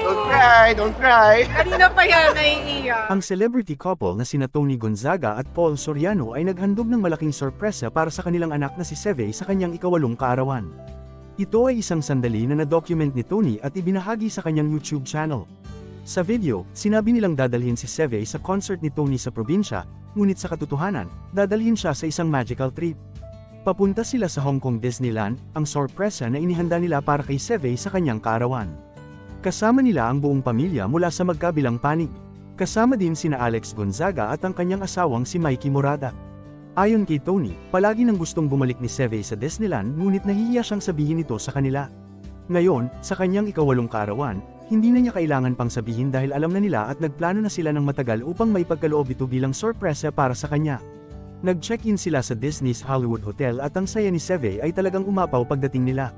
Don't cry, don't cry. Kanina pa yan, naiiyak. Ang celebrity couple na sina Tony Gonzaga at Paul Soriano ay naghandog ng malaking sorpresa para sa kanilang anak na si Seve sa kanyang ika-8 kaarawan. Ito ay isang sandali na na-document ni Tony at ibinahagi sa kanyang YouTube channel. Sa video, sinabi nilang dadalhin si Seve sa concert ni Tony sa probinsya, ngunit sa katotohanan, dadalhin siya sa isang magical trip. Papunta sila sa Hong Kong Disneyland, ang sorpresa na inihanda nila para kay Seve sa kanyang kaarawan. Kasama nila ang buong pamilya mula sa magkabilang panig. Kasama din sina Alex Gonzaga at ang kanyang asawang si Mikey Morada. Ayon kay Tony, palagi nang gustong bumalik ni Seve sa Disneyland ngunit nahihiya siyang sabihin ito sa kanila. Ngayon, sa kanyang ika-8 kaarawan, hindi na niya kailangan pang sabihin dahil alam na nila at nagplano na sila ng matagal upang maipagkaloob ito bilang sorpresa para sa kanya. Nag-check-in sila sa Disney's Hollywood Hotel at ang saya ni Seve ay talagang umapaw pagdating nila.